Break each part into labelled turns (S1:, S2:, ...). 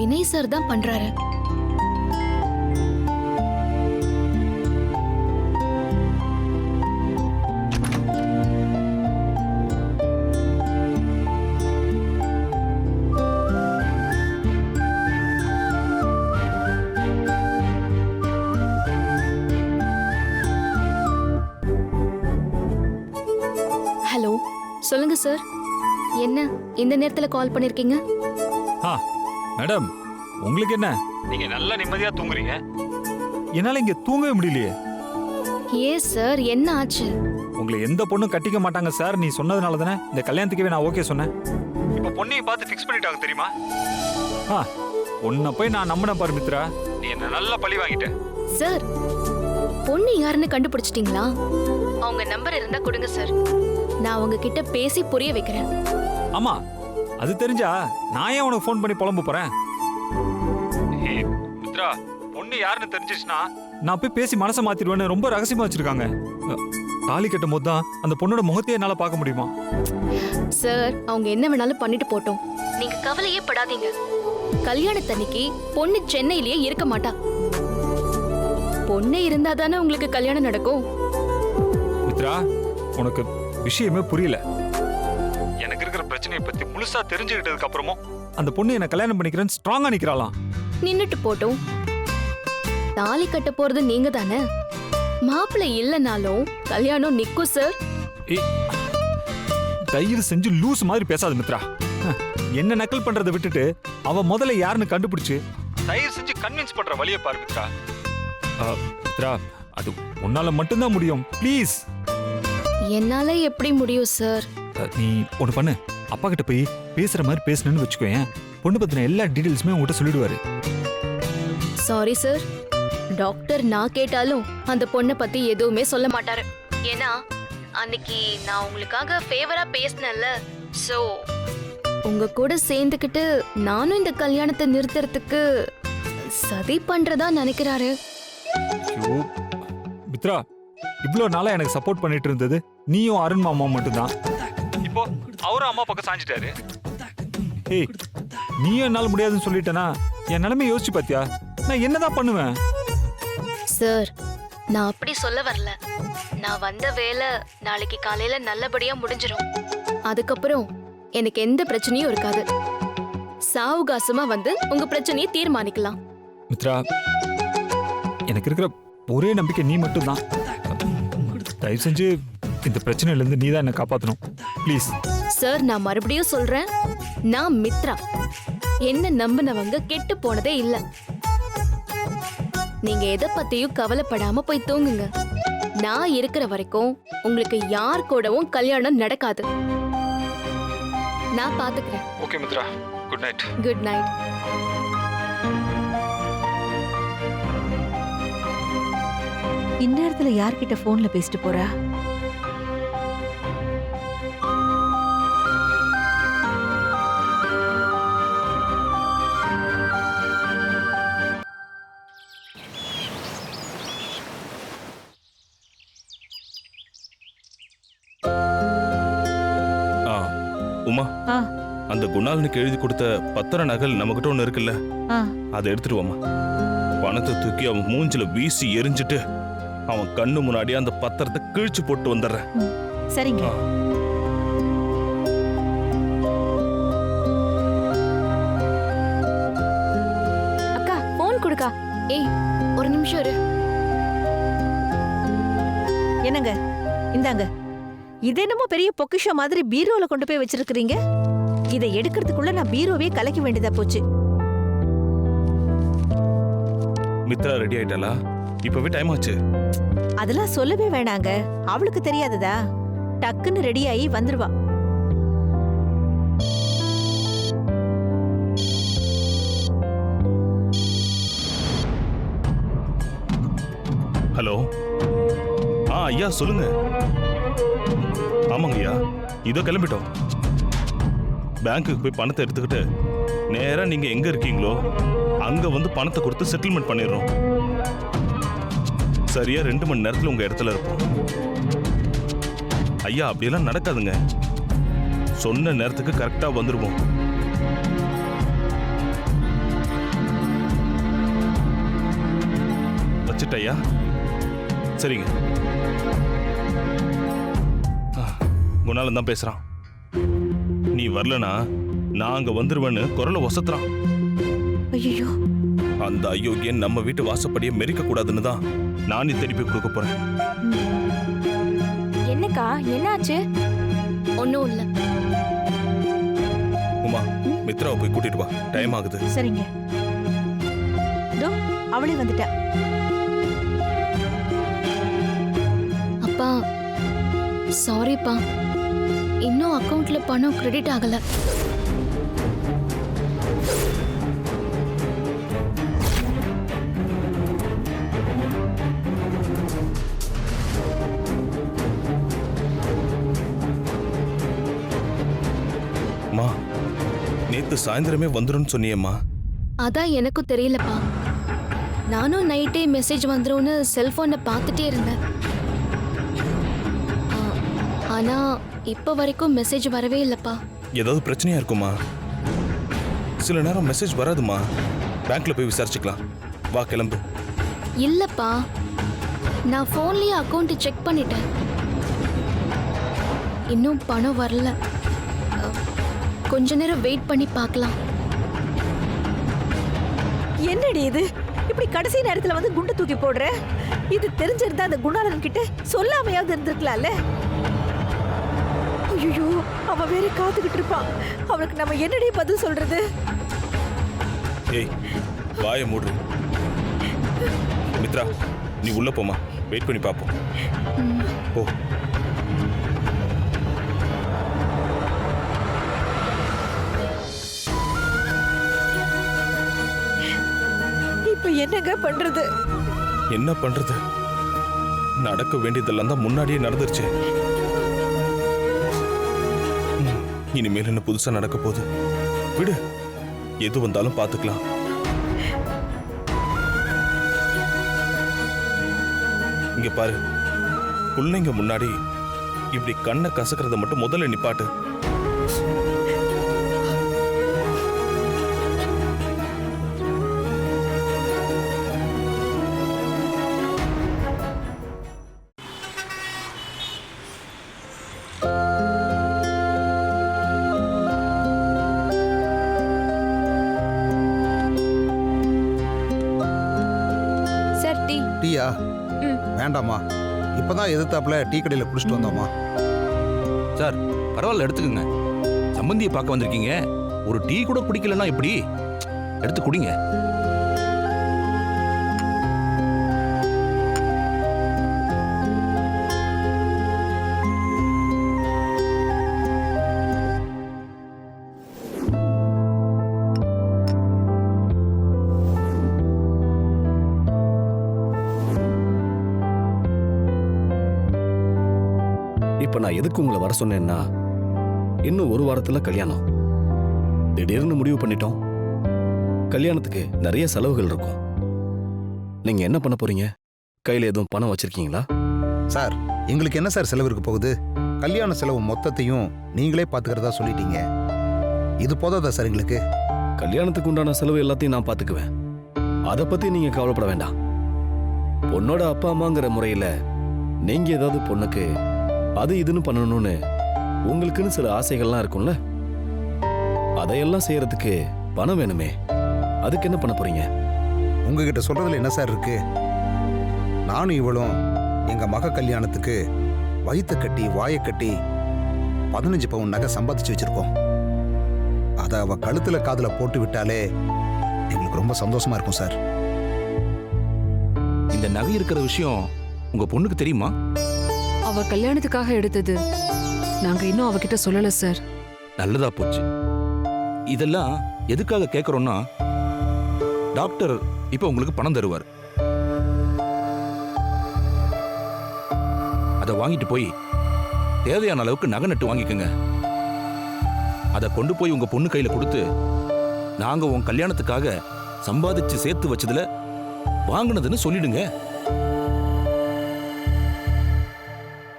S1: Vinay sir தான் பண்றாரு. Hello, சொல்லுங்க சார். என்ன இந்த நேரத்துல கால் பண்ணிருக்கீங்க?
S2: மேடம், உங்களுக்கு என்ன? நீங்க நல்லா நிம்மதியா தூங்குறீங்க, என்னால இங்க தூங்கவே முடியலையே.
S1: ஏன் சார், என்ன ஆச்சு?
S2: உங்களை எந்த பொண்ணும் கட்டிக்க மாட்டாங்க சார் நீ சொன்னதுனால தானே இந்த கல்யாணத்துக்கே நான் ஓகே சொன்னேன். இப்போ பொண்ணையும் பார்த்து ஃபிக்ஸ் பண்ணிட்டாங்க தெரியுமா? உன்னை போய் நான் நம்பினேன் பாரு மித்ரா, நீ என்ன நல்லா பழி வாங்கிட்ட.
S1: சார், பொண்ணு யாருன்னு கண்டுபிடிச்சிட்டீங்களா? அவங்க நம்பர் இருந்தா கொடுங்க சார், நான் அவங்க கிட்ட பேசி புரிய வைக்கிறேன்.
S2: ஆமா, அது தெரிஞ்சா நான் ஏன் உனக்கு ஃபோன் பண்ணி புலம்ப போறேன்? மித்ரா, பொண்ணு யாருன்னு தெரிஞ்சிச்சுன்னா நான் போய் பேசி மனசை மாத்திடுவேன்னு ரொம்ப ரகசியமா வச்சிருக்காங்க. தாலி கட்டும் போது தான் அந்த பொண்ணோட முகத்தையே என்னால பார்க்க முடியுமா?
S1: சார், அவங்க என்ன வேணாலும் பண்ணிட்டு போட்டோம், நீங்க கவலையே படாதீங்க. கல்யாணத்தன்னைக்கு பொண்ணு சென்னையிலேயே இருக்க மாட்டா. பொண்ணு இருந்தா தானே உங்களுக்கு கல்யாணம் நடக்கும்.
S2: மித்ரா, உனக்கு விஷயமே புரியல. எனக்கு இருக்கிற பிரச்சனையை பத்தி முழுசா தெரிஞ்சுக்கிட்டதுக்கு அப்புறமும் அந்த பொண்ணு என்ன கல்யாணம் பண்ணிக்கிறேன்னு ஸ்ட்ராங்கா நிக்கிறாளாம்.
S1: நின்னுட்டு போட்டோம், தாலி கட்ட போறது நீங்க தானே. மாப்பிள்ளை இல்லனாலும் கல்யாணம் நிக்கும் சார்.
S2: தயவு செஞ்சு லூஸ் மாதிரி பேசாத மித்ரா. என்ன நக்கல் பண்றதை விட்டுட்டு அவ முதல்ல யாருன்னு கண்டுபிடிச்சு தயவு செஞ்சு கன்வின்ஸ் பண்ற வழியை பாரு மித்ரா. மித்ரா, அது உன்னால மட்டும்தான் முடியும். ப்ளீஸ்.
S1: என்னால எப்படி முடியும் சார்?
S2: நீ ஒண்ணு பண்ணு, அப்பா கிட்ட போய் பேசுற மாதிரி பேசணும்னு வச்சுக்கோயேன். பொண்ணு பத்தின எல்லா டீடைல்ஸுமே உங்ககிட்ட சொல்லிடுவாரு.
S1: சாரி சார், டாக்டர் நான் கேட்டாலும் அந்த பொண்ணை பத்தி எதுவுமே சொல்ல மாட்டாரு. ஏன்னா அன்னைக்கு நான் உங்களுக்காக ஃபேவரா பேசினேன்ல, சோ உங்க கூட சேர்ந்துக்கிட்டு நானும் இந்த கல்யாணத்தை நிறுத்துறதுக்கு சதி பண்றதா நினைக்கிறாரு.
S2: மித்ரா, இவ்வளவு நாளா எனக்கு சப்போர்ட் பண்ணிட்டு இருந்தது நீயும் அருண் மாமா மட்டும்தான். இப்போ அவரும் அம்மா பக்கம் சாஞ்சிட்டாரு. ஏய், நீயும் என்னால முடியாதுன்னு சொல்லிட்டேனா என் நிலைமை யோசிச்சு பாத்தியா? நான் என்னதான் பண்ணுவேன்?
S1: சார், நான் அப்படி சொல்ல வரல. நான் வந்த வேலை நாளைக்கு காலையில நல்லபடியா முடிஞ்சிரும். அதுக்கப்புறம் எனக்கு எந்த பிரச்சனையும் இருக்காது. சாவுகாசமா வந்து உங்க பிரச்சனையை தீர்மானிக்கலாம்.
S2: மித்ரா, எனக்கு இருக்கிற ஒரே நம்பிக்கை நீ மட்டும்தான். தயவு செஞ்சு இந்த பிரச்சனையில இருந்து நீ தான் என்ன காப்பாத்தணும். ப்ளீஸ்.
S1: சார், நான் மறுபடியும் சொல்றேன், நான் மித்ரா. என்ன நம்பினவங்க கெட்டு போனதே இல்ல. நீங்க எதை பத்தியும் கவலைப்படாம போய் தூங்குங்க. நான் இருக்கிற வரைக்கும் உங்களுக்கு யார் கூடவும் கல்யாணம் நடக்காது. நான் பாத்துக்கிறேன்.
S2: Okay Mithra, good night.
S1: Good night.
S3: இந்நேரத்துல யார்கிட்ட போன்ல பேசிட்டு போறா?
S4: உமா, அந்த குணாலனுக்கு எழுதி கொடுத்த பத்திர நகல் நம்மகிட்ட ஒண்ணு இருக்குல்ல, அதை எடுத்துட்டு வாமா. பணத்தை தூக்கி அவன் மூஞ்சில வீசி எரிஞ்சிட்டு அவன் கண்ணு முன்னாடி அந்த பத்திரத்தை கிழிச்சு போட்டு வந்துடுறேன்.
S3: சரிங்க.
S1: அக்கா, போன் கொடுக்கா. ஏய், ஒரு நிமிஷம் இரு.
S3: என்னங்க, இந்தாங்க. இது என்னமோ பெரிய பொக்கிஷம் மாதிரி பீரோல கொண்டு போய் வச்சிருக்கீங்க. இதை எடுக்கிறதுக்குள்ள நான் பீரோவே கலைக்க வேண்டியதா போச்சு.
S4: மித்ரா ரெடி ஆயிட்டாளா? இப்பவே டைம் ஆச்சு.
S3: அதெல்லாம் சொல்லவே வேணாங்க, அவளுக்கு தெரியாததா? டக்குன்னு ரெடி ஆகி வந்துருவா.
S4: ஹலோ. ஐயா சொல்லுங்க. ஆமாங்க ஐயா, இதோ கிளம்பிட்டோம். பேங்க்குக்கு போய் பணத்தை எடுத்துக்கிட்டு நேரா நீங்க எங்க இருக்கீங்களோ அங்க வந்து பணத்தை கொடுத்து செட்டில்மெண்ட் பண்ணிடுறோம். சரியா 2 மணி நேரத்துல உங்க இடத்துல இருப்போம். ஐயா, அப்படியெல்லாம் நடக்காதுங்க. சொன்ன நேரத்துக்கு கரெக்டா வந்துருவோம். ப்ராஜெக்ட் ஐயா? சரிங்க. குணாலன் தான் பேசுறான். நீ வரலனா நான் அங்க வந்துருவேன்னு குரலை ஒசத்துறான்.
S3: ஐயோ,
S4: அந்த அயோக்கியன் நம்ம வீட்டு வாசப்படியை மெரிக்க கூடாதுன்னு தான் நான் திருப்பி கொடுக்க போறேன்.
S1: என்னக்கா என்னாச்சு? ஒன்றும் இல்லை.
S4: உமா, மித்ராவை போய் கூட்டிட்டு வா, டைம் ஆகுது.
S3: சரிங்க. இதோ அவளே வந்துட்டா.
S1: அப்பா சாரிப்பா, இன்னும் அக்கவுண்ட்ல பணம் கிரெடிட் ஆகல.
S4: அம்மா, நேத்து சாயந்தரமே வந்துருன்னு சொன்னியம்மா.
S1: அதான் எனக்கும் தெரியலப்பா. நானும் நைட்டே மெசேஜ் வந்துரும்னு செல்போனை பார்த்துட்டே இருந்தேன். ஆனா இப்ப வரைக்கும் மெசேஜ் வரவே இல்லப்பா.
S4: ஏதாவது பிரச்சனையா இருக்குமா? சில நேரம் மெசேஜ் வராதுமா. பேங்க்ல போய் விசாரிச்சுக்கலாம். வா, கிளம்பு.
S1: இல்லப்பா, நான் போன்லயே அக்கவுண்ட் செக் பண்ணிட்டேன். இன்னும் பணம் வரல. கொஞ்ச நேரம் வெயிட் பண்ணி பார்க்கலாம்.
S3: என்னடி இது? இப்படி கடைசி நேரத்துல வந்து குண்டு தூக்கி போடுற? இது தெரிஞ்சிருந்தா அந்த குணாளன் கிட்ட சொல்லாமையாவது இருந்திருக்கலாம்ல. ஐயோ, அவன் வேற காத்துக்கிட்டு இருப்பான். அவனுக்கு நம்ம என்னடி பதில் சொல்றது?
S4: ஏய், வாயை மூடு. மித்ரா, நீ உள்ள போமா, வெயிட் பண்ணி பார்ப்போம். போ.
S3: இப்ப என்னங்க பண்றது?
S4: என்ன பண்றது? நடக்க வேண்டியதெல்லாம் தான் முன்னாடியே நடந்துருச்சு. இனிமேல் என்ன புதுசா நடக்க போகுது? விடு, எது வந்தாலும் பாத்துக்கலாம். இங்க பாரு, பிள்ளைங்க முன்னாடி இப்படி கண்ணை கசக்கிறத மட்டும் முதல்ல நிப்பாட்டு.
S1: Sir tea.
S5: டீயா? வேண்டாம்மா, இப்பதான் எதிர்த்தாப்புல டீ கடையில் குடிச்சிட்டு வந்தோம்மா.
S6: சார் பரவாயில்ல, எடுத்துக்கோங்க. சம்பந்தியை பார்க்க வந்திருக்கீங்க, ஒரு டீ கூட குடிக்கலன்னா எப்படி? எடுத்து குடிங்க.
S7: இப்ப நான் எதுக்கு உங்களை வர சொன்னேன்னா, இன்னும் ஒரு வாரத்துல கல்யாணம். திடீர்னு முடிவு பண்ணிட்டோம். கல்யாணத்துக்கு நிறைய செலவுகள் இருக்கும். நீங்க என்ன பண்ண போறீங்க? கையில எதுவும் பணம் வச்சிருக்கீங்களா?
S5: சார், எங்களுக்கு என்ன சார் செலவு இருக்க போகுது? கல்யாண செலவு மொத்தத்தையும் நீங்களே பார்த்துக்கிறதா சொல்லிட்டீங்க. இது போதாதா சார் எங்களுக்கு?
S7: கல்யாணத்துக்கு உண்டான செலவு எல்லாத்தையும் நான் பாத்துக்குவேன். அதை பத்தி நீங்க கவலைப்பட வேண்டாம். பொண்ணோட அப்பா அம்மாங்கிற முறையில நீங்க ஏதாவது பொண்ணுக்கு அது இதுன்னு பண்ணணும்னு உங்களுக்குன்னு சில ஆசைகள்லாம் இருக்கும்ல, அதையெல்லாம் செய்யறதுக்கு பணம் வேணுமே. அதுக்கு என்ன பண்ண போறீங்க?
S5: உங்ககிட்ட சொல்றதுல என்ன சார் இருக்கு? நானும் இவளும் எங்க மக கல்யாணத்துக்கு வயிற்ற கட்டி வாயை கட்டி 15 பவுன் நகை சம்பாதிச்சு வச்சிருக்கோம். அதை அவ கழுத்துல காதுல போட்டு விட்டாலே எங்களுக்கு ரொம்ப சந்தோஷமா இருக்கும் சார்.
S6: இந்த நகை இருக்கிற விஷயம் உங்க பொண்ணுக்கு தெரியுமா?
S8: அவ கல்யாணத்துக்காக எடுத்தது. நாங்க இன்னும் அவகிட்ட சொல்லல சார்.
S6: நல்லதா போச்சு. இதெல்லாம் எதுக்காக கேட்கறோம்னா, டாக்டர் இப்ப உங்களுக்கு பணம் தருவார். அதை வாங்கிட்டு போய் தேவையான அளவுக்கு நகை நட்டு வாங்கிக்கோங்க. அதை கொண்டு போய் உங்க பொண்ணு கையில கொடுத்து, நாங்க உன் கல்யாணத்துக்காக சம்பாதிச்சு சேர்த்து வச்சதுல வாங்கினதுன்னு சொல்லிடுங்க.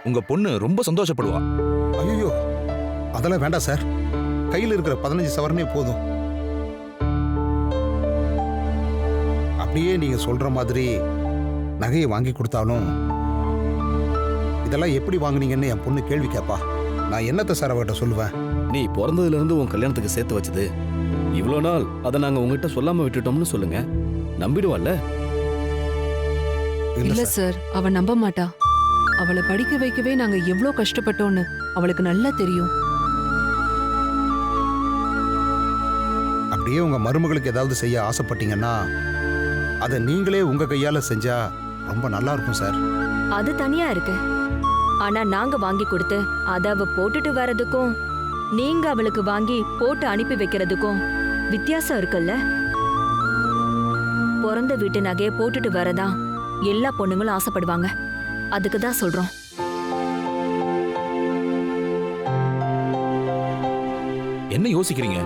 S6: உங்க பொண்ணு ரொம்ப சந்தோஷப்படுவா.
S5: ஐயோ, அதெல்லாம் வேண்டாம் சார். கையில் இருக்கிற 15 சவரனே போதும். அப்படியே நீங்க சொல்ற மாதிரி நகையை வாங்கி கொடுத்தாலும் இதெல்லாம் எப்படி வாங்குனீங்கன்னு என் பொண்ணு கேள்வி கேட்பா. நான் என்னத்தை சார் அவகிட்ட சொல்லுவேன்?
S7: நீ பிறந்ததுல இருந்து உன் கல்யாணத்துக்கு சேர்த்து வச்சது இவ்வளோ நாள் அதை நாங்க உங்ககிட்ட சொல்லாம விட்டுட்டோம்னு சொல்லுங்க, நம்பிடுவாள்ல?
S8: இல்ல சார், அவ நம்ப மாட்டா. அவளை படிக்க வைக்கவே நாங்க எவ்ளோ கஷ்டப்பட்டோம்னு அவளுக்கு நல்லா தெரியும்.
S5: அப்படியே உங்க மருமகளுக்கு ஏதாவது செய்ய ஆசைப்பட்டீங்கன்னா அதை நீங்களே உங்க கையால செஞ்சா ரொம்ப நல்லா இருக்கும் சார்.
S9: அது தனியா இருக்கு. ஆனா நாங்க வாங்கி கொடுத்து அத அவ போட்டுட்டு வர்றதுக்கும் நீங்க அவளுக்கு வாங்கி போட்டு அனுப்பி வைக்கிறதுக்கும் வித்தியாசம் இருக்குல்ல. பிறந்த வீட்டு நகையை போட்டுட்டு வரதா எல்லா பொண்ணுங்களும் ஆசைப்படுவாங்க. அதுக்கு தான் சொல்றோம்.
S6: என்ன யோசிக்கிறீங்க?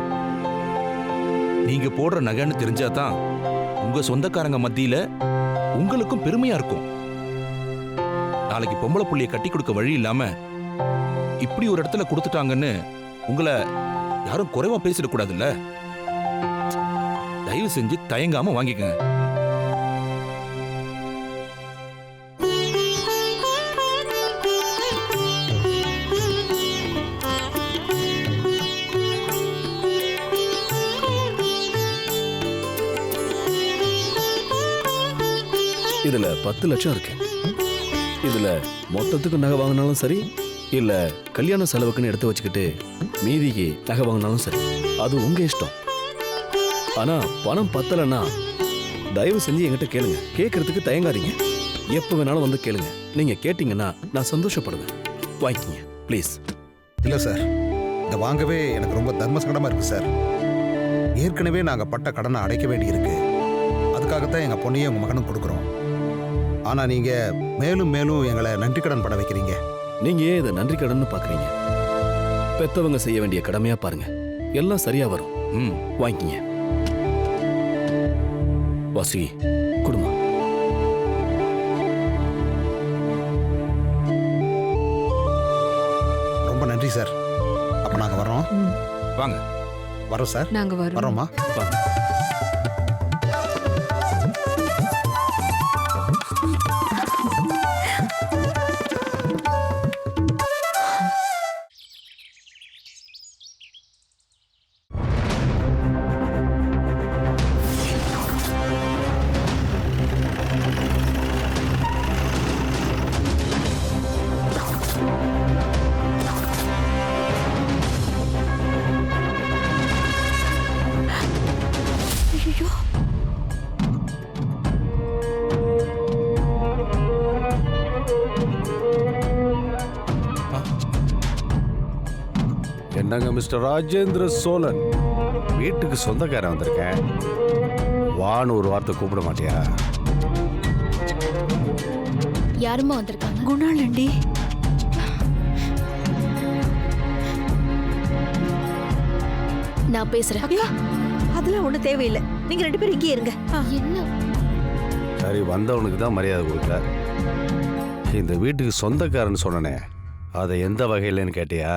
S6: நீங்க போடுற நகைன்னு தெரிஞ்சாதான் உங்க சொந்தக்காரங்க மத்தியில உங்களுக்கும் பெருமையா இருக்கும். நாளைக்கு பொம்பளை புள்ளைய கட்டி கொடுக்க வழி இல்லாம இப்படி ஒரு இடத்துல கொடுத்துட்டாங்கன்னு உங்களை யாரும் குறைவா பேசிடக்கூடாதுல்ல. தயவு செஞ்சு தயங்காம வாங்கிக்கங்க.
S7: இதுல 10 லட்சம் இருக்கு. இதுல மொத்தத்துக்கு நகை வாங்கினாலும் சரி, இல்ல கல்யாண செலவுக்குன்னு எடுத்து வச்சுக்கிட்டு மீதிக்கு நகை வாங்கினாலும் சரி, அது உங்க இஷ்டம். ஆனா பணம் பத்தலைன்னா தயவு செஞ்சு என்கிட்ட கேளுங்க. கேட்கறதுக்கு தயங்காதீங்க. எப்ப வேணாலும் வந்து கேளுங்க. நீங்க கேட்டீங்கன்னா நான் சந்தோஷப்படுவேன். வாங்கிக்கங்க ப்ளீஸ்.
S5: இல்ல சார், இதை வாங்கவே எனக்கு ரொம்ப தர்ம சங்கடமா இருக்கு சார். ஏற்கனவே நாங்க பட்ட கடனை அடைக்க வேண்டியிருக்கு. அதுக்காகத்தான் எங்க பொண்ணையும் உங்க மகனும் கொடுக்குறோம். ஆனா நீங்க மேலும் மேலும் எங்களை நன்றி கடன் பட வைக்கிறீங்க.
S7: நீங்க ஏன் இதை நன்றி கடன்னு பாக்குறீங்க? பெத்தவங்க செய்ய வேண்டிய கடமையா பாருங்க, எல்லாம் சரியா வரும். வாங்கிக்கங்க. வாசி குடும்பம்.
S5: ரொம்ப நன்றி சார். அப்ப நாங்க வர்றோம்.
S6: வாங்க.
S5: வரோம் சார்.
S8: நாங்க வரோம்.
S5: வரோமா?
S7: வாங்க.
S10: என்னங்க மிஸ்டர் ராஜேந்திர சோழன், வீட்டுக்கு சொந்தக்காரன் வந்திருக்கேன், வான்னு ஒரு வார்த்தை கூப்பிட மாட்டியா?
S1: யாருமா வந்திருக்காங்க?
S3: குணாலண்டி.
S1: நான் பேசுறேன்.
S3: அக்கா, அதெல்லாம் ஒண்ணும் தேவையில்லை. நீங்க 2 பேரும் இங்கே இருங்க.
S1: என்ன?
S10: சரி, வந்தவனுக்கு தான் மரியாதை கொடுக்கல. இந்த வீட்டுக்கு சொந்தக்காரன் சொன்னனே, அதை எந்த வகையிலன்னு கேட்டியா?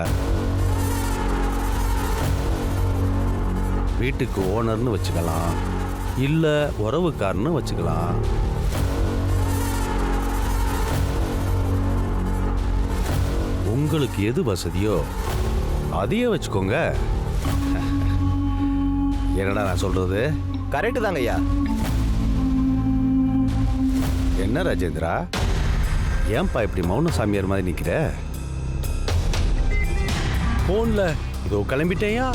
S10: வீட்டுக்கு ஓனர்னு வச்சுக்கலாம், இல்ல உறவுக்காரன்னு வச்சுக்கலாம். உங்களுக்கு எது வசதியோ அதையே வச்சுக்கோங்க. என்னடா நான் சொல்றது?
S11: கரெக்ட் தாங்க ஐயா.
S10: என்ன ராஜேந்திரா, ஏன்பா இப்படி மௌன சாமியார் மாதிரி நிக்கிற? போன்ல இதோ கிளம்பிட்டேயா,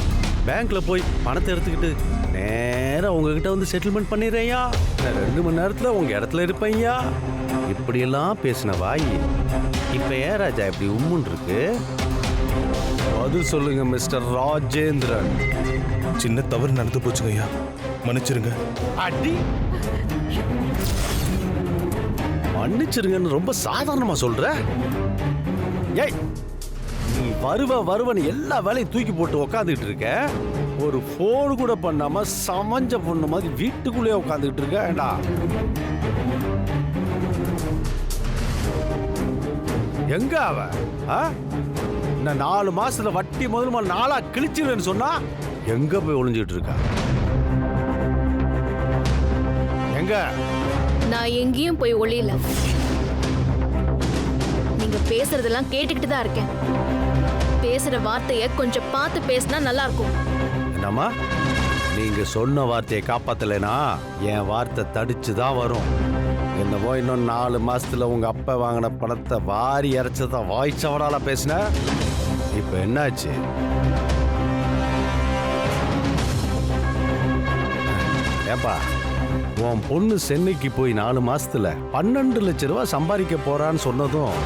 S10: பேங்க்ல போய் பணத்தை எடுத்துக்கிட்டு நேரா உங்ககிட்ட வந்து செட்டில்மெண்ட் பண்ணிடுறேயா, 2 மணி நேரத்துல உங்க இடத்துல இருப்பேன்யா. இப்படியெல்லாம் பேசின வாய் இப்ப ஏன் ராஜா இப்படி உம்முன்னு இருக்கு? பதில் சொல்லுங்க மிஸ்டர் ராஜேந்திரன்.
S4: சின்ன தவறு நடந்து போச்சுங்க ஐயா, மன்னிச்சிருங்க.
S10: அடி, மன்னிச்சிருங்கன்னு ரொம்ப சாதாரணமா சொல்ற. ஏய், நீ வருவன்னு எல்லா வேலையும் தூக்கி போட்டு உக்காந்துக்கிட்டு இருக்க, ஒரு போன் கூட பண்ணாம சமஞ்ச பொண்ணு மாதிரி வீட்டுக்குள்ளேயே உட்காந்துக்கிட்டு இருக்க. ஏண்டா, எங்க அவ? நான் 4 மாசத்துல வட்டி முதல்ல 4ஆ கிழிச்சிருவேன்னு சொன்னா எங்க போய் ஒளிஞ்சுக்கிட்டு இருக்கா? எங்க
S1: நான் எங்கேயும் போய் ஒளியல. நீங்க பேசுறதெல்லாம் கேட்டுக்கிட்டு தான் இருக்கேன். பேசுற வார்த்தைய கொஞ்சம் பார்த்து பேசினா நல்லா இருக்கும்.
S10: என்னம்மா நீங்க சொன்ன வார்த்தையை காப்பாத்தலைனா என் வார்த்தை தடிச்சு தான் வரும். என்னவோ இன்னும் 4 மாசத்துல உங்க அப்பா வாங்கின பணத்தை வாரி இறைச்சதான் வாய்ச்சவடால பேசின. இப்ப என்னாச்சு? ஏப்பா உன் பொண்ணு சென்னைக்கு போய் 4 மாசத்துல 12 லட்சம் ரூபாய் சம்பாதிக்க போறான்னு சொன்னதும்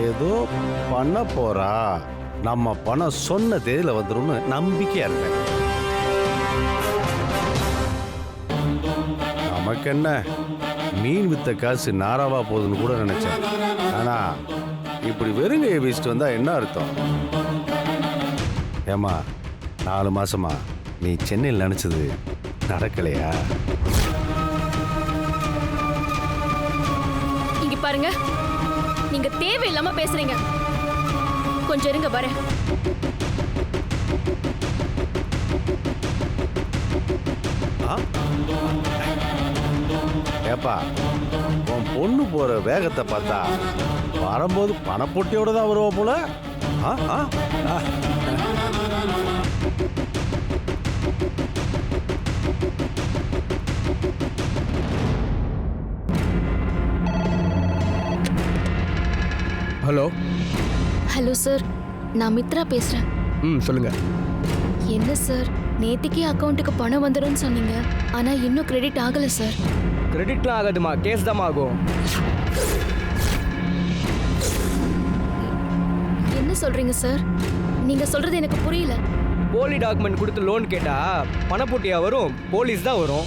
S10: ஏதோ பண்ண போறா, நம்ம பணம் சொன்ன தேதியில வந்துரும்னு நம்பிக்கையா இருக்கேன். நமக்கு என்ன மீன் வித்த காசு நாராவா போகுதுன்னு கூட நினைச்சேன். ஆனா இப்படி வெறுங்கையை வீசிட்டு வந்தா என்ன அர்த்தம்? ஏமா 4 மாசமா நீ சென்னையில் நினைச்சது நடக்கலையா?
S1: இங்க பாருங்க, நீங்க தேவையில்லாம பேசுறீங்க. கொஞ்சம் இருங்க வரேன்.
S10: ஏப்பா உன் பொண்ணு போற வேகத்தை பார்த்தா வரும்போது பணப்பொட்டியோட தான் வருவா போல.
S11: ஹலோ.
S1: ஹலோ சார், நான் மித்ரா பேசுறேன்.
S11: சொல்லுங்க.
S1: என்ன சார், நேத்திக்கே அக்கவுண்ட்டுக்கு பணம் வந்துடும் சொன்னீங்க, ஆனா இன்னும் கிரெடிட் ஆகல சார்.
S11: கிரெடிட்லாம் ஆகாதுமா, கேஸ் தான் ஆகும்.
S1: என்ன சொல்றீங்க சார்? நீங்க சொல்றது எனக்கு புரியல.
S11: போலி டாக்குமெண்ட் கொடுத்து லோன் கேட்டா பணப்பொட்டியா வரும், போலீஸ் தான் வரும்.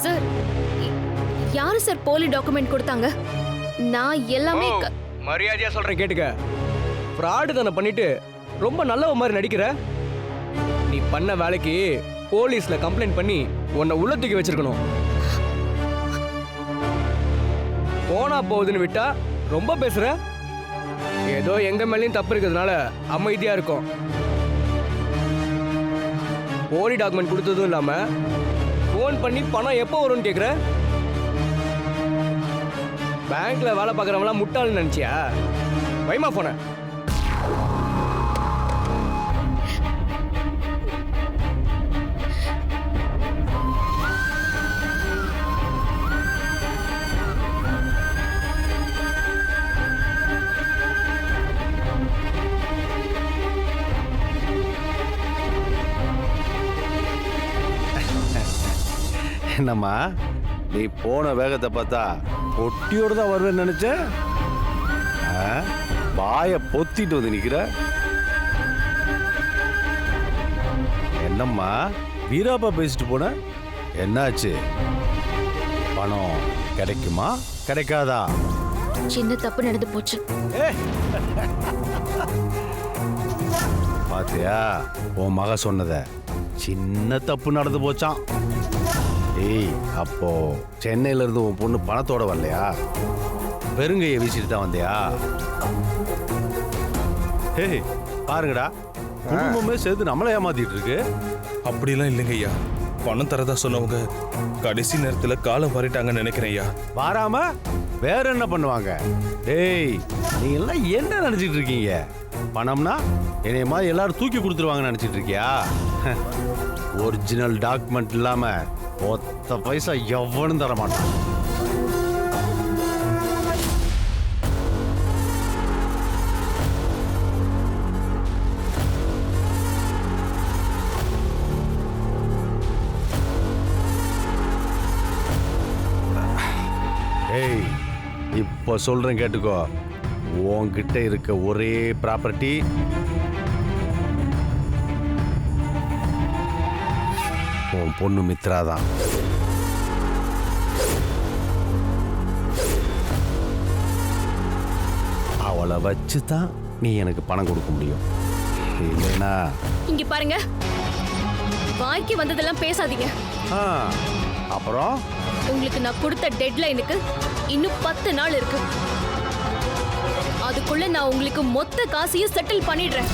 S1: சார், யாரு சார் போலி டாக்குமெண்ட் கொடுத்தாங்க? நான் எல்லாமே
S11: மரியாதையா சொல்றேன் கேட்டுக்க. ஃப்ராடு தானே பண்ணிட்டு ரொம்ப நல்லவ மாதிரி நடிக்கிற. நீ பண்ண வேலைக்கு போலீஸ்ல கம்ப்ளைண்ட் பண்ணி உன்னை உள்ள தூக்கி வச்சிருக்கணும். போனா போகுதுன்னு விட்டா ரொம்ப பேசுற. ஏதோ எங்க மேலேயும் தப்பு இருக்கிறதுனால அமைதியா இருக்கும். போலி டாக்குமெண்ட் கொடுத்ததும் இல்லாம போன் பண்ணி பணம் எப்போ வரும்னு கேக்குற. பேங்க்ல வேலை பார்க்குறவங்களாம் முட்டாள்னு நினைச்சியா? வைமா போன.
S10: என்னம்மா நீ போன வேகத்தை பார்த்தா பொட்டியோடு தான் வருவேன்னு நினைச்சேன். வாயை பொத்திட்டு வந்து நிக்கிற. என்னம்மா வீராப்பா பேசிட்டு போன, என்னாச்சு? பணம் கிடைக்குமா கிடைக்காதா?
S1: சின்ன தப்பு நடந்து போச்சு.
S10: பாத்தியா உன் மக சொன்னத, சின்ன தப்பு நடந்து போச்சான். ஏய், அப்போ சென்னையில இருந்து உன் பொண்ணு பணத்தோட வரலையா? வெறுங்கையை வீசிட்டு தான் வந்தியா? ஏய் பாருங்கடா, குடும்பமே சேர்த்து நம்மளை ஏமாத்திட்டு இருக்கு.
S4: அப்படிலாம் இல்லைங்க ஐயா. பணம் தரதா சொன்னவங்க கடைசி நேரத்துல காலம் வரைட்டாங்கன்னு நினைக்கிறேன் ஐயா.
S10: வாராம வேற என்ன பண்ணுவாங்க? டேய் நீங்க எல்லாம் என்ன நினைச்சிட்டு இருக்கீங்க? பணம்னா என்னைய மாதிரி எல்லாரும் தூக்கி கொடுத்துருவாங்கன்னு நினைச்சிட்டு இருக்கியா? ஒரிஜினல் டாக்குமெண்ட் இல்லாம ஒத்த பைசா எவனும் தர மாட்டான். ஏய் இப்போ சொல்றேன் கேட்டுக்கோ. உன்கிட்ட இருக்க ஒரே ப்ராப்பர்ட்டி உன் பொண்ணு மித்ரா தான். அவளை வச்சு தான் நீ எனக்கு பணம் கொடுக்க முடியும். இல்லைனா
S1: இங்க பாருங்க, வாய்க்கு வந்ததெல்லாம் பேசாதீங்க.
S10: அப்புறம்
S1: உங்களுக்கு நான் கொடுத்த டெட்லைனுக்கு இன்னும் 10 நாள் இருக்கு. அதுக்குள்ள நான் உங்களுக்கு மொத்த காசையும் செட்டில் பண்ணிடுறேன்.